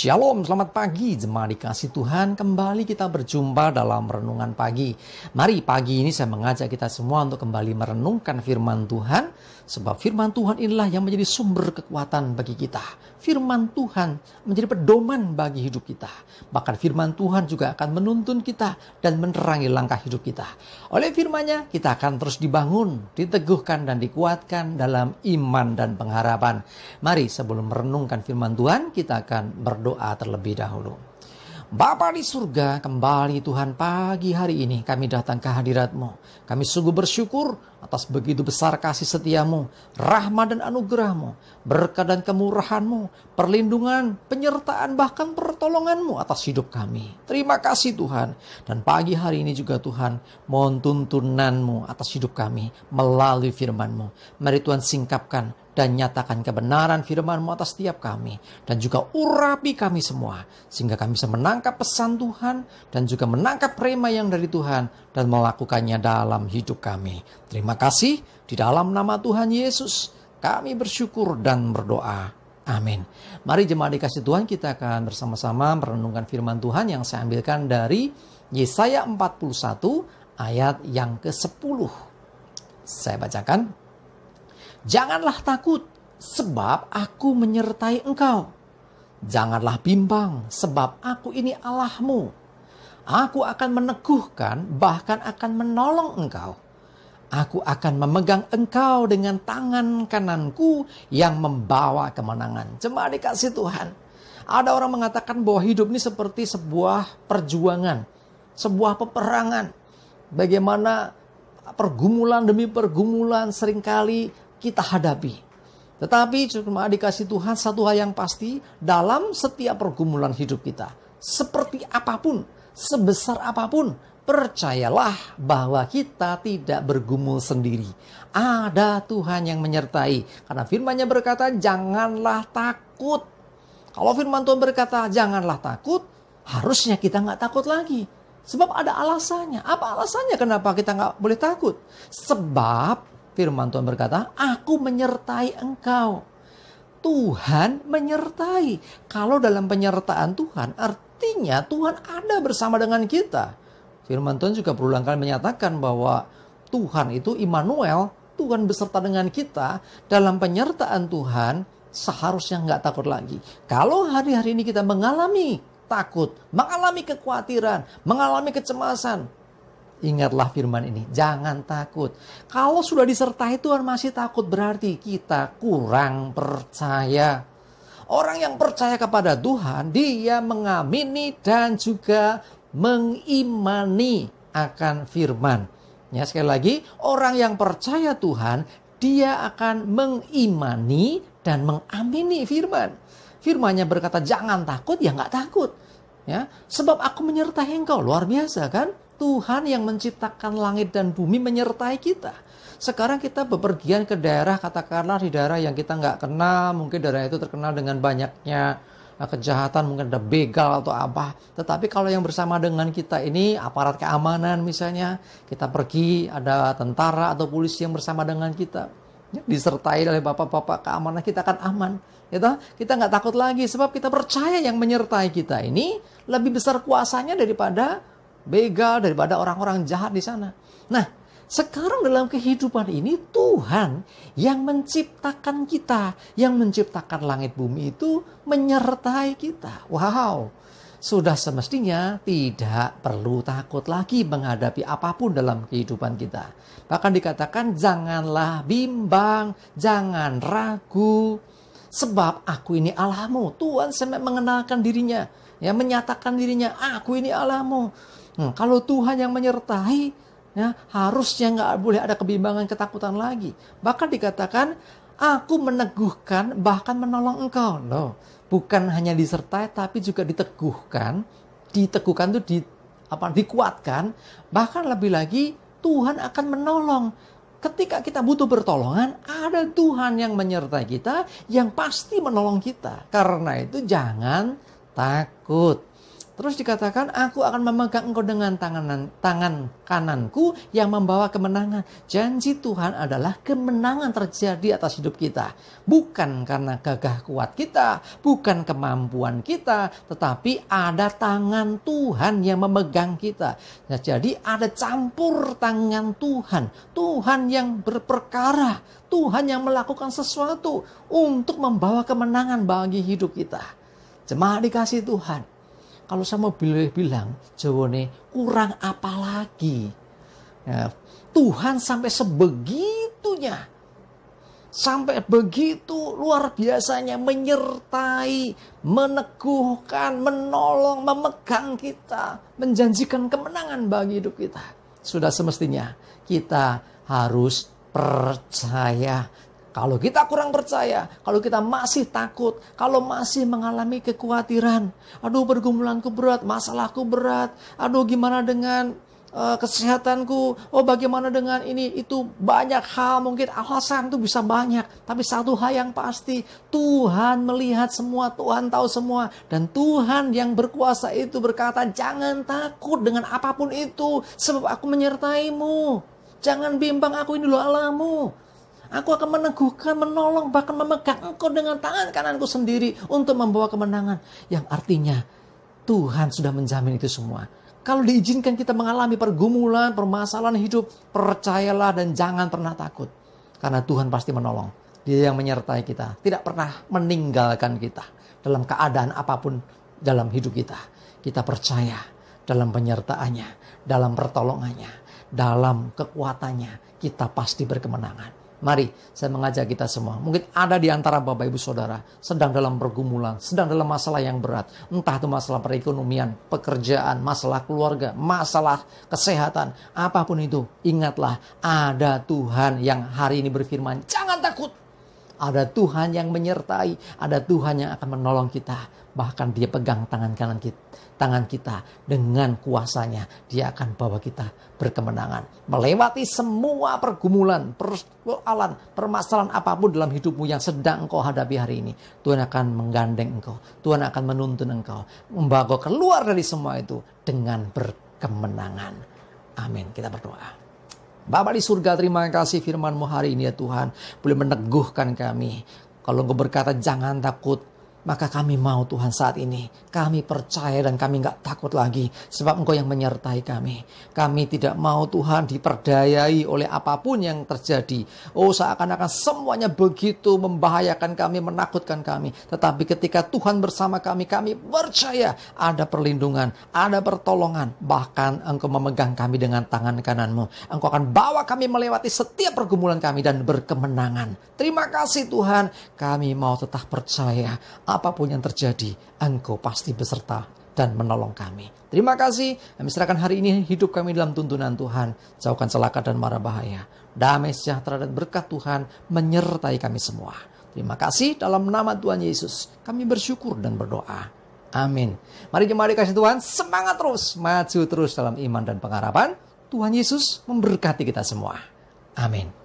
Shalom, selamat pagi jemaat dikasih Tuhan. Kembali kita berjumpa dalam renungan pagi. Mari pagi ini saya mengajak kita semua untuk kembali merenungkan firman Tuhan. Sebab firman Tuhan inilah yang menjadi sumber kekuatan bagi kita. Firman Tuhan menjadi pedoman bagi hidup kita. Bahkan firman Tuhan juga akan menuntun kita dan menerangi langkah hidup kita. Oleh firman-Nya kita akan terus dibangun, diteguhkan dan dikuatkan dalam iman dan pengharapan. Mari sebelum merenungkan firman Tuhan kita akan berdoa terlebih dahulu. Bapa di surga, kembali Tuhan pagi hari ini kami datang ke hadirat-Mu. Kami sungguh bersyukur atas begitu besar kasih setia-Mu, rahmat dan anugerah-Mu, berkat dan kemurahan-Mu, perlindungan, penyertaan bahkan pertolongan-Mu atas hidup kami. Terima kasih Tuhan. Dan pagi hari ini juga Tuhan, mohon tuntunan-Mu atas hidup kami melalui firman-Mu. Mari Tuhan singkapkan dan nyatakan kebenaran firman-Mu atas setiap kami. Dan juga urapi kami semua. Sehingga kami bisa menangkap pesan Tuhan. Dan juga menangkap rema yang dari Tuhan. Dan melakukannya dalam hidup kami. Terima kasih. Di dalam nama Tuhan Yesus kami bersyukur dan berdoa. Amin. Mari jemaat dikasih Tuhan, kita akan bersama-sama merenungkan firman Tuhan yang saya ambilkan dari Yesaya 41 ayat yang ke-10. Saya bacakan. Janganlah takut, sebab aku menyertai engkau. Janganlah bimbang, sebab aku ini Allahmu. Aku akan meneguhkan, bahkan akan menolong engkau. Aku akan memegang engkau dengan tangan kananku yang membawa kemenangan. Jemaat dikasih Tuhan. Ada orang mengatakan bahwa hidup ini seperti sebuah perjuangan, sebuah peperangan. Bagaimana pergumulan demi pergumulan seringkali kita hadapi. Tetapi cuma dikasih Tuhan satu hal yang pasti dalam setiap pergumulan hidup kita. Seperti apapun, sebesar apapun, percayalah bahwa kita tidak bergumul sendiri. Ada Tuhan yang menyertai. Karena firman-Nya berkata, janganlah takut. Kalau firman Tuhan berkata, janganlah takut, harusnya kita nggak takut lagi. Sebab ada alasannya. Apa alasannya kenapa kita nggak boleh takut? Sebab firman Tuhan berkata, aku menyertai engkau. Tuhan menyertai. Kalau dalam penyertaan Tuhan, artinya Tuhan ada bersama dengan kita. Firman Tuhan juga berulang kali menyatakan bahwa Tuhan itu Immanuel, Tuhan beserta dengan kita. Dalam penyertaan Tuhan, seharusnya nggak takut lagi. Kalau hari-hari ini kita mengalami takut, mengalami kekhawatiran, mengalami kecemasan, ingatlah firman ini, jangan takut. Kalau sudah disertai Tuhan masih takut, berarti kita kurang percaya. Orang yang percaya kepada Tuhan, dia mengamini dan juga mengimani akan firman. Ya, sekali lagi, orang yang percaya Tuhan, dia akan mengimani dan mengamini firman. Firman-Nya berkata, jangan takut, ya nggak takut. Ya, sebab aku menyertai engkau. Luar biasa kan? Tuhan yang menciptakan langit dan bumi menyertai kita. Sekarang kita bepergian ke daerah, katakanlah di daerah yang kita nggak kenal. Mungkin daerah itu terkenal dengan banyaknya kejahatan, mungkin ada begal atau apa. Tetapi kalau yang bersama dengan kita ini aparat keamanan misalnya, kita pergi ada tentara atau polisi yang bersama dengan kita, ya, disertai oleh bapak-bapak keamanan, kita akan aman. Gitu? Kita nggak takut lagi sebab kita percaya yang menyertai kita ini lebih besar kuasanya daripada begal, daripada orang-orang jahat di sana. Nah, sekarang dalam kehidupan ini Tuhan yang menciptakan kita, yang menciptakan langit bumi itu menyertai kita. Wow, sudah semestinya tidak perlu takut lagi menghadapi apapun dalam kehidupan kita. Bahkan dikatakan janganlah bimbang, jangan ragu. Sebab aku ini Allahmu. Tuhan sampai mengenalkan dirinya, ya, menyatakan dirinya, aku ini Allahmu. Kalau Tuhan yang menyertai, ya, harusnya nggak boleh ada kebimbangan, ketakutan lagi. Bahkan dikatakan, aku meneguhkan, bahkan menolong engkau. Loh, bukan hanya disertai, tapi juga diteguhkan. Diteguhkan itu dikuatkan. Bahkan lebih lagi, Tuhan akan menolong. Ketika kita butuh pertolongan, ada Tuhan yang menyertai kita, yang pasti menolong kita. Karena itu jangan takut. Terus dikatakan, aku akan memegang engkau dengan tangan kananku yang membawa kemenangan. Janji Tuhan adalah kemenangan terjadi atas hidup kita. Bukan karena gagah kuat kita, bukan kemampuan kita, tetapi ada tangan Tuhan yang memegang kita. Nah, jadi ada campur tangan Tuhan. Tuhan yang berperkara, Tuhan yang melakukan sesuatu untuk membawa kemenangan bagi hidup kita. Jemaat dikasih Tuhan. Kalau saya mau bilang, jawabannya kurang apa lagi? Ya, Tuhan sampai sebegitunya, sampai begitu luar biasanya menyertai, meneguhkan, menolong, memegang kita, menjanjikan kemenangan bagi hidup kita. Sudah semestinya kita harus percaya. Kalau kita kurang percaya, kalau kita masih takut, kalau masih mengalami kekhawatiran, aduh pergumulanku berat, masalahku berat, aduh gimana dengan kesehatanku, oh bagaimana dengan ini, itu banyak hal, mungkin alasan itu bisa banyak. Tapi satu hal yang pasti, Tuhan melihat semua, Tuhan tahu semua. Dan Tuhan yang berkuasa itu berkata, jangan takut dengan apapun itu, sebab aku menyertaimu. Jangan bimbang, aku ini loh Allahmu. Aku akan meneguhkan, menolong, bahkan memegang engkau dengan tangan kananku sendiri untuk membawa kemenangan. Yang artinya Tuhan sudah menjamin itu semua. Kalau diizinkan kita mengalami pergumulan, permasalahan hidup, percayalah dan jangan pernah takut. Karena Tuhan pasti menolong. Dia yang menyertai kita, tidak pernah meninggalkan kita dalam keadaan apapun dalam hidup kita. Kita percaya dalam penyertaannya, dalam pertolongannya, dalam kekuatannya, kita pasti berkemenangan. Mari saya mengajak kita semua. Mungkin ada di antara Bapak Ibu Saudara sedang dalam pergumulan, sedang dalam masalah yang berat. Entah itu masalah perekonomian, pekerjaan, masalah keluarga, masalah kesehatan. Apapun itu, ingatlah ada Tuhan yang hari ini berfirman, jangan takut. Ada Tuhan yang menyertai, ada Tuhan yang akan menolong kita. Bahkan dia pegang tangan kanan kita dengan kuasanya. Dia akan bawa kita berkemenangan. Melewati semua pergumulan, persoalan, permasalahan apapun dalam hidupmu yang sedang engkau hadapi hari ini. Tuhan akan menggandeng engkau. Tuhan akan menuntun engkau. Membawa engkau keluar dari semua itu dengan berkemenangan. Amin. Kita berdoa. Bapa di surga, terima kasih firman-Mu hari ini ya Tuhan. Boleh meneguhkan kami. Kalau Engkau berkata jangan takut, maka kami mau Tuhan saat ini. Kami percaya dan kami gak takut lagi. Sebab Engkau yang menyertai kami. Kami tidak mau Tuhan diperdayai oleh apapun yang terjadi. Oh seakan-akan semuanya begitu membahayakan kami, menakutkan kami. Tetapi ketika Tuhan bersama kami, kami percaya ada perlindungan, ada pertolongan. Bahkan Engkau memegang kami dengan tangan kanan-Mu. Engkau akan bawa kami melewati setiap pergumulan kami dan berkemenangan. Terima kasih Tuhan. Kami mau tetap percaya. Apapun yang terjadi, Engkau pasti beserta dan menolong kami. Terima kasih. Kami serahkan hari ini hidup kami dalam tuntunan Tuhan. Jauhkan celaka dan mara bahaya. Damai sejahtera dan berkat Tuhan menyertai kami semua. Terima kasih dalam nama Tuhan Yesus. Kami bersyukur dan berdoa. Amin. Mari jemaat dikasih Tuhan, semangat terus, maju terus dalam iman dan pengharapan. Tuhan Yesus memberkati kita semua. Amin.